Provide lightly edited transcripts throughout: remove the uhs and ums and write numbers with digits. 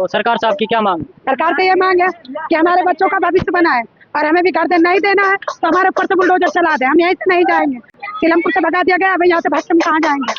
तो सरकार से आपकी क्या मांग? सरकार से ये मांग है कि हमारे बच्चों का भविष्य बनाए और हमें भी घर दे नहीं देना है तो हमारे ऊपर से बुलडोजर चला दे। हम यहीं से नहीं जाएंगे, सीलमपुर से भगा दिया गया, अब यहाँ से भाग के हम कहाँ जाएंगे?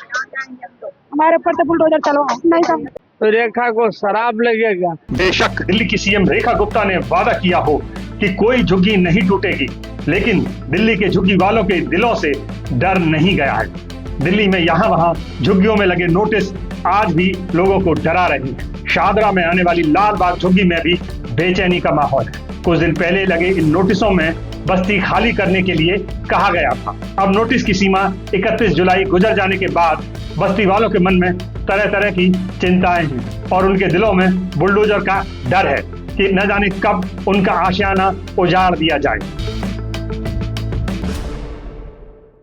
हमारे ऊपर से बुलडोजर चलो, नहीं जाएंगे। तो रेखा को शराब लगेगा। बेशक दिल्ली की सीएम रेखा गुप्ता ने वादा किया हो कि कोई झुग्गी नहीं टूटेगी, लेकिन दिल्ली के झुग्गी वालों के दिलों से डर नहीं गया है। दिल्ली में यहाँ वहाँ झुग्गियों में लगे नोटिस आज भी लोगों को डरा रहे हैं। शाहदरा में आने वाली लाल बाग झुग्गी में भी बेचैनी का माहौल है। कुछ दिन पहले लगे इन नोटिसों में बस्ती खाली करने के लिए कहा गया था। अब नोटिस की सीमा 31 जुलाई गुजर जाने के बाद बस्ती वालों के मन में तरह तरह की चिंताएं हैं और उनके दिलों में बुलडोजर का डर है कि न जाने कब उनका आशियाना उजाड़ दिया जाए।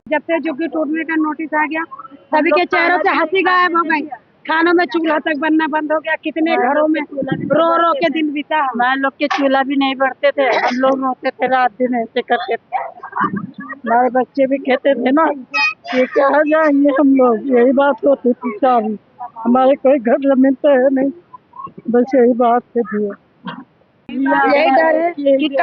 जब से झुग्गी टूटने का नोटिस आ गया, सभी के चेहरों से हंसी गायब हो गई। खानों में चूल्हा तक बनना बंद हो गया। कितने घरों में रो रो के दिन बीता। हमारे लोग के चूल्हा भी नहीं बढ़ते थे, हम लोग रोते थे, रात दिन ऐसे करते थे। हमारे बच्चे भी कहते थे ना ये क्या जाएंगे हम लोग, यही बात होती थी। सारी हमारे कोई घर जमीन तो है नहीं, बस यही बात थी। यही डर है कि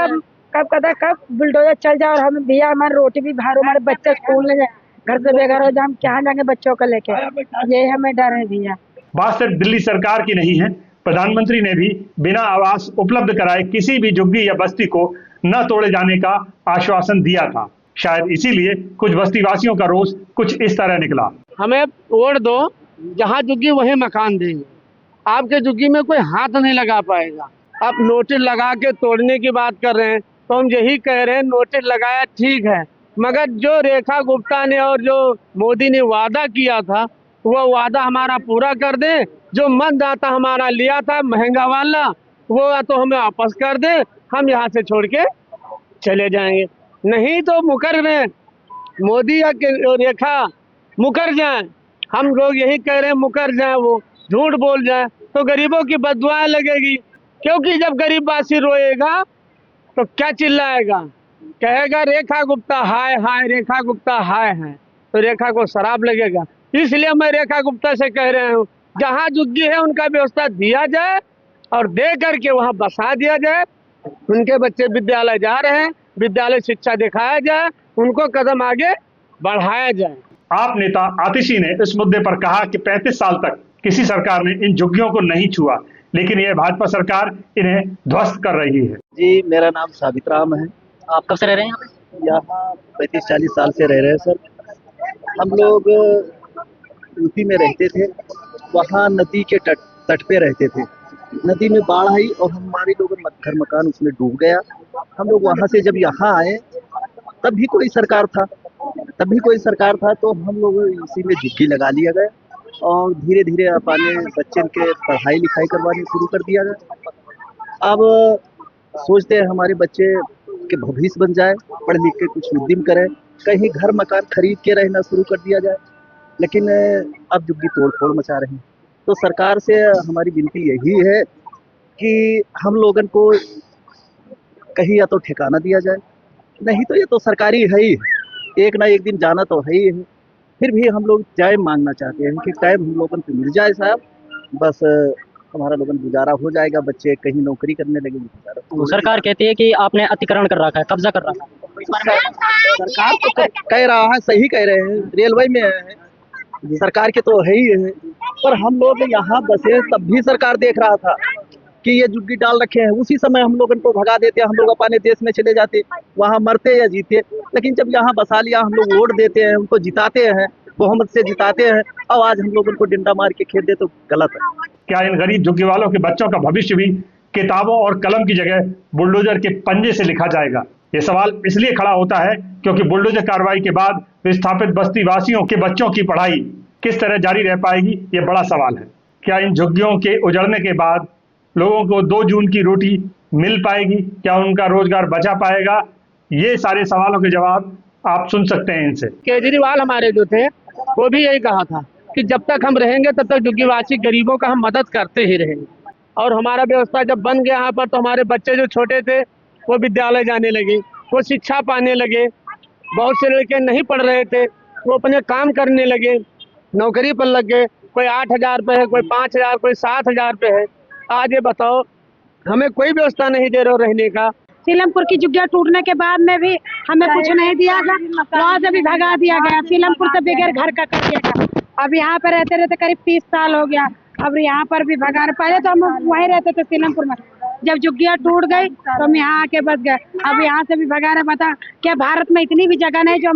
कब बुलडोजर चल जाए और हम भैया हमारी रोटी भी बाहर, हमारे बच्चे स्कूल में जाए, घर से बेघर हो जाए, हम क्या जाएंगे बच्चों को लेके? ये हमें डर है भैया। बात सिर्फ दिल्ली सरकार की नहीं है, प्रधानमंत्री ने भी बिना आवास उपलब्ध कराए किसी भी झुग्गी या बस्ती को न तोड़े जाने का आश्वासन दिया था। शायद इसीलिए कुछ बस्ती वासियों का रोष कुछ इस तरह निकला। हमें वोट दो, जहाँ झुग्गी वहीं मकान देंगे, आपके झुग्गी में कोई हाथ नहीं लगा पाएगा। आप नोटिस लगा के तोड़ने की बात कर रहे हैं, तो हम यही कह रहे हैं नोटिस लगाया ठीक है, मगर जो रेखा गुप्ता ने और जो मोदी ने वादा किया था वो वादा हमारा पूरा कर दे। जो मतदाता हमारा लिया था महंगा वाला, वो या तो हमें वापस कर दे, हम यहाँ से छोड़ के चले जाएंगे, नहीं तो मुकर रहे मोदी या रेखा मुकर जाए। हम लोग यही कह रहे हैं मुकर जाए, वो झूठ बोल जाए तो गरीबों की बददुआएं लगेगी। क्योंकि जब गरीबवासी रोएगा तो क्या चिल्लाएगा, कहेगा रेखा गुप्ता हाय हाय, रेखा गुप्ता हाय हाय, तो रेखा को शराब लगेगा। इसलिए मैं रेखा गुप्ता से कह रहा हूँ जहाँ झुग्गी है उनका व्यवस्था दिया जाए और दे करके वहाँ बसा दिया जाए। उनके बच्चे विद्यालय जा रहे हैं, विद्यालय शिक्षा दिखाया जाए, उनको कदम आगे बढ़ाया जाए। आप नेता आतिशी ने इस मुद्दे पर कहा कि 35 साल तक किसी सरकार ने इन झुग्गियों को नहीं छुआ, लेकिन यह भाजपा सरकार इन्हें ध्वस्त कर रही है। जी, मेरा नाम साबित राम है। आप कब से रह रहे हैं यहाँ पे? यहाँ 35-40 साल से रह रहे हैं सर। हम लोग यूपी में रहते थे, वहाँ नदी के तट पे रहते थे। नदी में बाढ़ आई और हमारे लोग घर मकान उसमें डूब गया। हम लोग वहाँ से जब यहाँ आए तब भी कोई सरकार था, तो हम लोग इसी में झुग्गी लगा लिया गया और धीरे धीरे अपने बच्चे के पढ़ाई लिखाई करवाने शुरू कर दिया गया। अब सोचते हैं हमारे बच्चे के भविष्य बन जाए, पढ़ लिख के कुछ उद्यम करें, कहीं घर मकान खरीद के रहना शुरू कर दिया जाए, लेकिन अब झुग्गी तोड़ फोड़ मचा रहे हैं। तो सरकार से हमारी विनती यही है कि हम लोगन को कहीं या तो ठिकाना दिया जाए, नहीं तो ये तो सरकारी है ही, एक ना एक दिन जाना तो है ही है। फिर भी हम लोग टाइम मांगना चाहते हैं कि टाइम हम लोगन को मिल जाए साहब, बस हमारा लोगन गुजारा हो जाएगा, बच्चे कहीं नौकरी करने लगे गुजारा। तो सरकार कहती है कि आपने अतिक्रमण कर रखा है, कब्जा कर रखा है। सरकार तो कह रहा है, सही कह रहे हैं, रेलवे में है, सरकार के तो है ही है, पर हम लोग यहाँ बसे तब भी सरकार देख रहा था कि ये झुग्गी डाल रखे हैं, उसी समय हम लोग इनको भगा देते, हम लोग अपने देश में चले जाते, वहाँ मरते या जीते। लेकिन जब यहाँ बसा लिया, हम लोग वोट देते हैं, उनको जिताते हैं, बहुमत से जिताते हैं, अब आज हम लोग उनको डंडा मार के खेल दे तो गलत है। क्या इन गरीब झुग्गी वालों के बच्चों का भविष्य भी किताबों और कलम की जगह बुलडोजर के पंजे से लिखा जाएगा? ये सवाल इसलिए खड़ा होता है क्योंकि बुलडोजर कार्रवाई के बाद विस्थापित बस्ती वासियों के बच्चों की पढ़ाई किस तरह जारी रह पाएगी, ये बड़ा सवाल है। क्या इन झुग्गियों के उजड़ने के बाद लोगों को 2 जून की रोटी मिल पाएगी? क्या उनका रोजगार बचा पाएगा? ये सारे सवालों के जवाब आप सुन सकते हैं इनसे। केजरीवाल हमारे जो थे वो भी यही कहा था कि जब तक हम रहेंगे तब तक झुग्गीवासी गरीबों का हम मदद करते ही रहेंगे। और हमारा व्यवस्था जब बन गया यहाँ पर, तो हमारे बच्चे जो छोटे थे वो विद्यालय जाने लगे, वो शिक्षा पाने लगे। बहुत से लड़के नहीं पढ़ रहे थे, वो अपने काम करने लगे, नौकरी पर लग गए। कोई 8,000 पे है, कोई 5,000, कोई 7,000 पे है। आज ये बताओ, हमें कोई व्यवस्था नहीं दे रहे हो रहने का। सीलमपुर की झुग्गियां टूटने के बाद में भी हमें कुछ नहीं दिया गया, वहाँ से भी भगा दिया गया। सीलमपुर से बगैर घर का कर दिया गया। अब यहाँ पे रहते रहते करीब 30 साल हो गया, अब यहाँ पर भी भगा। पहले तो हम वहीं रहते थे सीलमपुर में, जब झुग्गियां टूट गई तो हम यहाँ आके बस गए। अब यहाँ से भी भगा रहे। बता, क्या भारत में इतनी भी जगह नहीं जो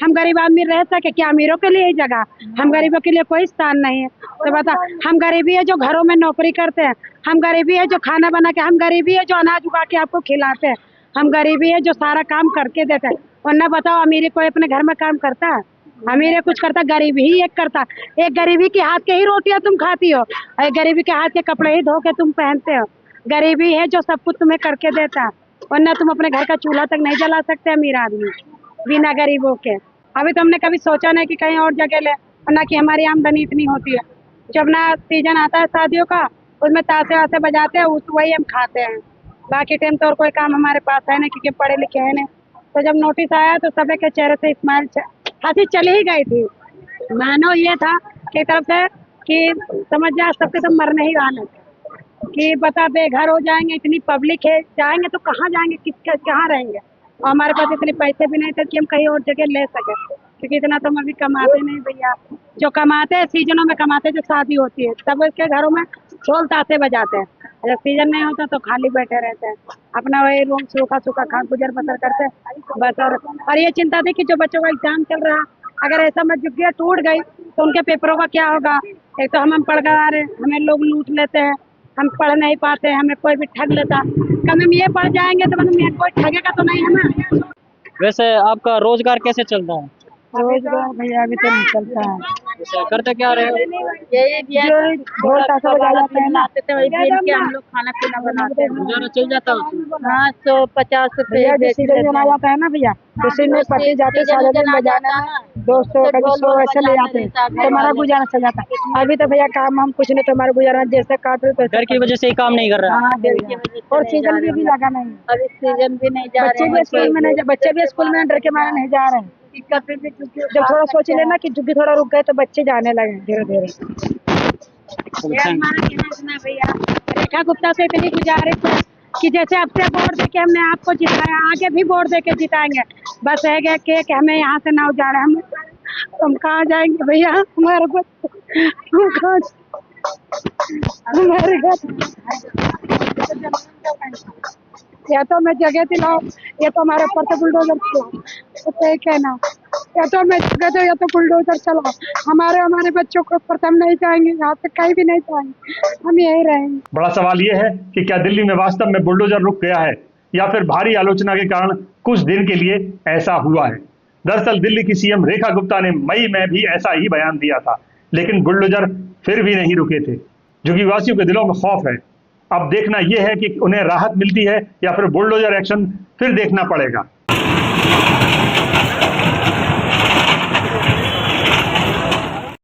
हम गरीब आदमी रह सके? क्या अमीरों के लिए ही जगह? हम गरीबों के लिए कोई स्थान नहीं है। तो बता, हम गरीबी है जो घरों में नौकरी करते हैं, हम गरीबी है जो खाना बना के, हम गरीबी है जो अनाज उगा के आपको खिलाते हैं, हम गरीबी है जो सारा काम करके देते हैं। वरना बताओ, अमीरी कोई अपने घर में काम करता है? अमीर कुछ करता, गरीबी ही एक करता। एक गरीबी के हाथ के ही रोटियां तुम खाती हो, एक गरीबी के हाथ के कपड़े ही धो के तुम पहनते हो। गरीबी है जो सब कुछ तुम्हें करके देता है, वरना तुम अपने घर का चूल्हा तक नहीं जला सकते अमीर आदमी बिना गरीबों के। अभी तो हमने कभी सोचा नहीं कि कहीं और जगह ले, वरना कि हमारी आमदनी इतनी होती है। जब ना सीजन आता है शादियों का, उसमें तासे वासे बजाते हैं, वही हम खाते हैं। बाकी टाइम तो और कोई काम हमारे पास है नहीं, क्योंकि पढ़े लिखे हैं नहीं। तो जब नोटिस आया तो सभी के चेहरे से स्माइल, हंसी चली ही गई थी। मानो ये था कि तरफ से कि समझ जा सबके तो मरने ही वाले थे, कि बता बेघर हो जाएंगे, इतनी पब्लिक है, जाएंगे तो कहाँ जाएंगे, कहाँ रहेंगे। और हमारे पास इतने पैसे भी नहीं थे कि हम कहीं और जगह ले सके, क्योंकि इतना तो हम अभी कमाते नहीं भैया। जो कमाते हैं सीजनों में कमाते हैं, जो शादी होती है तब उसके घरों में ढोल ताशे बजाते हैं। जब सीजन नहीं होता तो खाली बैठे रहते हैं, अपना वही रूम सूखा सूखा खा गुजर बसर करते हैं बस। और ये चिंता थी कि जो बच्चों का एग्जाम चल रहा, अगर ऐसा मत झुग्गियां टूट गई तो उनके पेपरों का क्या होगा। एक तो हम पढ़ कर आ रहे, हमें लोग लूट लेते हैं, हम पढ़ नहीं पाते, हमें कोई भी ठग लेता। कम हम ये पढ़ जाएंगे तो मतलब कोई ठगेगा तो नहीं हमें। वैसे आपका रोजगार कैसे चलता है? रोजगार भैया अभी तो नहीं चलता है। वैसे करते क्या रहे हो? यही ढोल ताशा बजा जाते हैं ना, वही बेच के हम लोग खाना पीना बनाते हैं। गुजारा चल जाता है? हाँ, 150 रुपए भैया जो सीजन बना जाता है ना भैया, उसी में पति जाते सारे दिन बजाने में 200 कभी 100 ऐसे ले जाते हैं, तो हमारा गुजारा चल जाता है। अभी तो भैया काम हम कुछ नहीं, तो हमारा गुजारा जैसे काट रहे डर की वजह से ही काम नहीं कर रहा। हाँ भैया, और सीजन भी लगा नहीं, अभी सीजन भी नहीं जा बच्चे भी स्कूल में नहीं, बच्चे भी स्कूल में डर के मारे नहीं जा रहे हैं। जब थोड़ा सोच लेना कि झुग्गी थोड़ा रुक गए तो बच्चे जाने लगे धीरे धीरे। भैया रेखा गुप्ता से इतनी गुजारिश है कि जैसे अब से वोट दे के हमने आपको जिताया, आगे भी वोट दे के जिताएंगे। बस है कि हमें यहाँ से ना उजाड़े, हम कहाँ जाएंगे भैया? हमारे बच्चे हम कहाँ, हमारे घर या तो हमें जगह दिलाओ, या तो हमारे ऊपर से बुलडोजर चलाओ। तो एक है ना, या तो हमें जगह दो या तो बुलडोजर चलाओ। हमारे बच्चों को ऊपर हम नहीं जाएंगे, यहाँ से कहीं भी नहीं जाएंगे, हम यही रहेंगे। बड़ा सवाल यह है कि क्या दिल्ली में वास्तव में बुलडोजर रुक गया है, या फिर भारी आलोचना के कारण कुछ दिन के लिए ऐसा हुआ है। दरअसल दिल्ली की सीएम रेखा गुप्ता ने मई में भी ऐसा ही बयान दिया था, लेकिन बुलडोजर फिर भी नहीं रुके थे। झुग्गीवासियों के दिलों में खौफ है। अब देखना यह है कि उन्हें राहत मिलती है या फिर बुलडोजर एक्शन फिर देखना पड़ेगा।